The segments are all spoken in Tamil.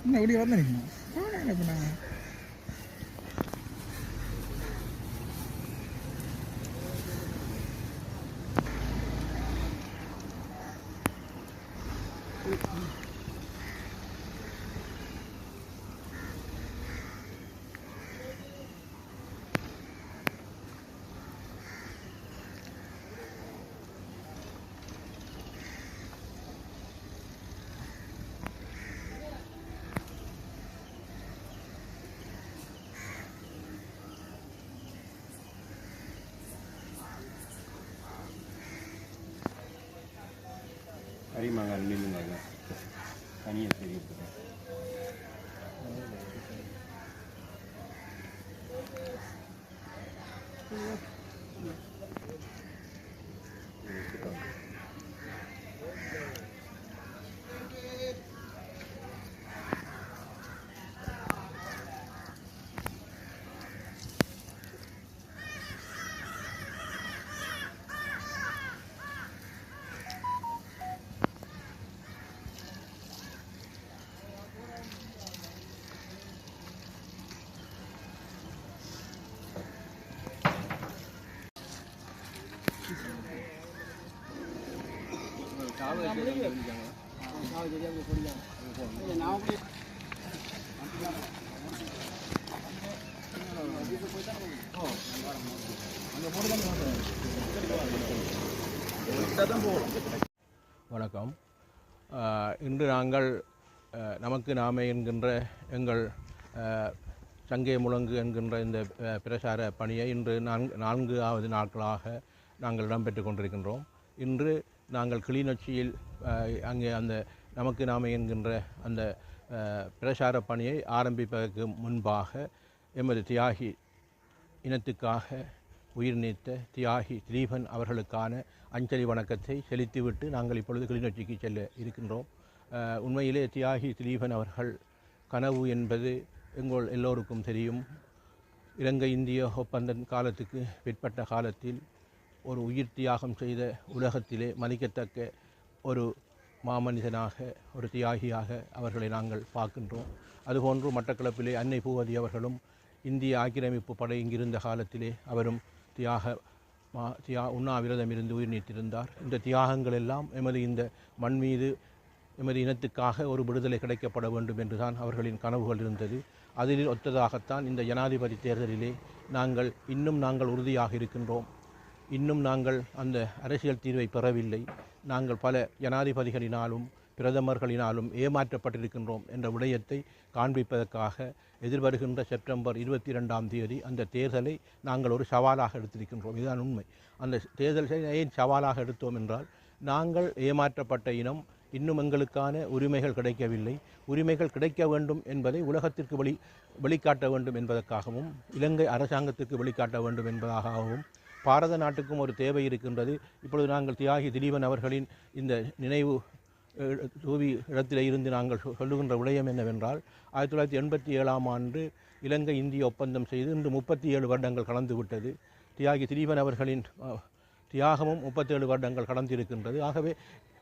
இன்னும் அப்படியே வந்துருக்கீங்க இப்போ நாங்கள் அரிமாங்கால் நில்லுங்க தனியாக தெரியும் வணக்கம். இன்று நாங்கள் நமக்கு நாமே என்கின்ற எங்கள் சங்கே முழங்கு என்கின்ற இந்த பிரச்சார பணியை இன்று நான்காவது நாட்களாக நாங்கள் இடம்பெற்று கொண்டிருக்கின்றோம். இன்று நாங்கள் கிளிநொச்சியில் அங்கே அந்த நமக்கு நாமே என்கின்ற அந்த பிரச்சார பணியை ஆரம்பிப்பதற்கு முன்பாக எமது தியாகி இனத்துக்காக உயிர் நீத்த தியாகி திலீபன் அவர்களுக்கான அஞ்சலி வணக்கத்தை செலுத்திவிட்டு நாங்கள் இப்பொழுது கிளிநொச்சிக்கு செல்ல இருக்கின்றோம். உண்மையிலே தியாகி திலீபன் அவர்கள் கனவு என்பது எங்கள் எல்லோருக்கும் தெரியும். இலங்கை இந்திய ஒப்பந்த காலத்துக்கு பிற்பட்ட காலத்தில் ஒரு உயிர் தியாகம் செய்த உலகத்திலே மதிக்கத்தக்க ஒரு மாமனிதனாக ஒரு தியாகியாக அவர்களை நாங்கள் பார்க்கின்றோம். அதுபோன்று மட்டக்களப்பிலே அன்னை பூவதி அவர்களும் இந்திய ஆக்கிரமிப்பு படை இங்கிருந்த காலத்திலே அவரும் உண்ணாவிரதம் இருந்து உயிர் நீத்திருந்தார். இந்த தியாகங்கள் எல்லாம் எமது இந்த மண் மீது எமது இனத்துக்காக ஒரு விடுதலை கிடைக்கப்பட வேண்டும் என்றுதான் அவர்களின் கனவுகள் இருந்தது. அதில் ஒத்ததாகத்தான் இந்த ஜனாதிபதி தேர்தலிலே நாங்கள் உறுதியாக இருக்கின்றோம். இன்னும் நாங்கள் அந்த அரசியல் தீர்வை பெறவில்லை. நாங்கள் பல ஜனாதிபதிகளினாலும் பிரதமர்களினாலும் ஏமாற்றப்பட்டிருக்கின்றோம் என்ற விடயத்தை காண்பிப்பதற்காக எதிர்வருகின்ற செப்டம்பர் 22ஆம் தேதி அந்த தேர்தலை நாங்கள் ஒரு சவாலாக எடுத்திருக்கின்றோம். இதுதான் உண்மை. அந்த தேர்தலை ஏன் சவாலாக எடுத்தோம் என்றால், நாங்கள் ஏமாற்றப்பட்ட இனம், இன்னும் எங்களுக்கான உரிமைகள் கிடைக்கவில்லை. உரிமைகள் கிடைக்க வேண்டும் என்பதை உலகத்திற்கு வெளிக்காட்ட வேண்டும் என்பதற்காகவும், இலங்கை அரசாங்கத்துக்கு வெளிக்காட்ட வேண்டும் என்பதாகவும், பாரத நாட்டுக்கும் ஒரு தேவை இருக்கின்றது. இப்பொழுது நாங்கள் தியாகி திலீபன் அவர்களின் இந்த நினைவு தூவி இடத்திலே இருந்து நாங்கள் சொல்லுகின்ற விடயம் என்னவென்றால், 1987ஆம் ஆண்டு இலங்கை இந்திய ஒப்பந்தம் செய்து இன்று 37 வருடங்கள் கடந்து விட்டது. தியாகி திலீபன் அவர்களின் தியாகமும் 37 வருடங்கள் கடந்திருக்கின்றது. ஆகவே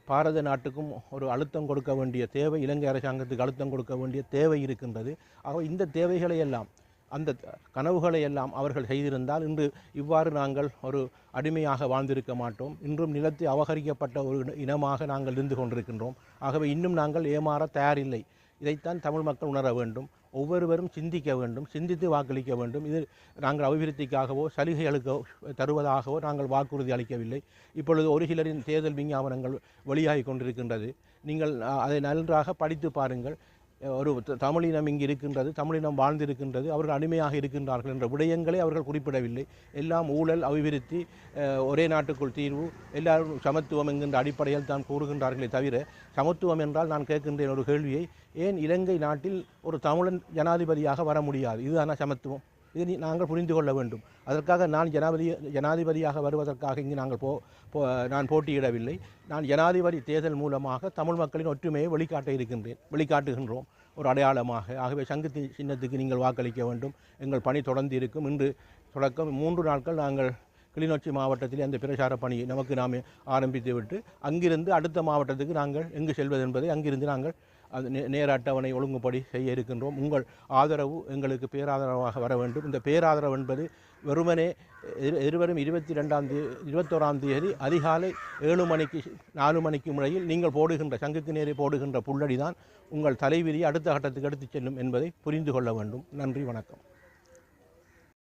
பாரத நாட்டுக்கும் ஒரு அழுத்தம் கொடுக்க வேண்டிய தேவை, இலங்கை அரசாங்கத்துக்கு அழுத்தம் கொடுக்க வேண்டிய தேவை இருக்கின்றது. ஆகவே இந்த தேவைகளை எல்லாம், அந்த கனவுகளை எல்லாம் அவர்கள் செய்திருந்தால் இன்று இவ்வாறு நாங்கள் ஒரு அடிமையாக வாழ்ந்திருக்க மாட்டோம். இன்றும் நிலத்தை அபகரிக்கப்பட்ட ஒரு இனமாக நாங்கள் இருந்து கொண்டிருக்கின்றோம். ஆகவே இன்னும் நாங்கள் ஏமாற தயாரில்லை. இதைத்தான் தமிழ் மக்கள் உணர வேண்டும். ஒவ்வொருவரும் சிந்திக்க வேண்டும், சிந்தித்து வாக்களிக்க வேண்டும். இது நாங்கள் அபிவிருத்திக்காகவோ சலுகைகளுக்கோ தருவதாகவோ நாங்கள் வாக்குறுதி அளிக்கவில்லை. இப்பொழுது ஒரு சிலரின் தேர்தல் விஞ்ஞாபனங்கள் வெளியாகி கொண்டிருக்கின்றது. நீங்கள் அதை நன்றாக படித்து பாருங்கள். ஒரு தமிழினம் இங்கு இருக்கின்றது, தமிழினம் வாழ்ந்திருக்கின்றது, அவர்கள் அடிமையாக இருக்கின்றார்கள் என்ற விடயங்களை அவர்கள் குறிப்பிடவில்லை. எல்லாம் ஊழல், அபிவிருத்தி, ஒரே நாட்டுக்குள் தீர்வு, எல்லாரும் சமத்துவம் என்கின்ற அடிப்படையில் தான் கூறுகின்றார்களே தவிர, சமத்துவம் என்றால் நான் கேட்கின்றேன் ஒரு கேள்வியை, ஏன் இலங்கை நாட்டில் ஒரு தமிழன் ஜனாதிபதியாக வர முடியாது? இதுதானா சமத்துவம்? இது நாங்கள் புரிந்து கொள்ள வேண்டும். அதற்காக நான் ஜனாதிபதியாக வருவதற்காக இங்கு நாங்கள் நான் போட்டியிடவில்லை. நான் ஜனாதிபதி தேர்தல் மூலமாக தமிழ் மக்களின் ஒற்றுமையை வெளிக்காட்டுகின்றோம் ஒரு அடையாளமாக. ஆகவே சங்கு சின்னத்துக்கு நீங்கள் வாக்களிக்க வேண்டும். எங்கள் பணி தொடர்ந்து இருக்கும். இன்று தொடக்கம் 3 நாட்கள் நாங்கள் கிளிநொச்சி மாவட்டத்திலே அந்த பிரச்சார பணியை நமக்கு நாமே ஆரம்பித்து விட்டு, அங்கிருந்து அடுத்த மாவட்டத்துக்கு நாங்கள் எங்கு செல்வது என்பதை அங்கிருந்து நாங்கள் அது நேர அட்டவணை ஒழுங்குபடி செய்ய இருக்கின்றோம். உங்கள் ஆதரவு எங்களுக்கு பேராதரவாக வர வேண்டும். இந்த பேராதரவு என்பது வெறுமனே எதிர்வரும் 21ஆம் தேதி அதிகாலை 7 மணிக்கு 4 மணிக்கு முறையில் நீங்கள் போடுகின்ற சங்குக்கு நேரே போடுகின்ற புள்ளடி தான் உங்கள் தலைவிதியை அடுத்த கட்டத்துக்கு எடுத்துச் செல்லும் என்பதை புரிந்து கொள்ள வேண்டும். நன்றி, வணக்கம்.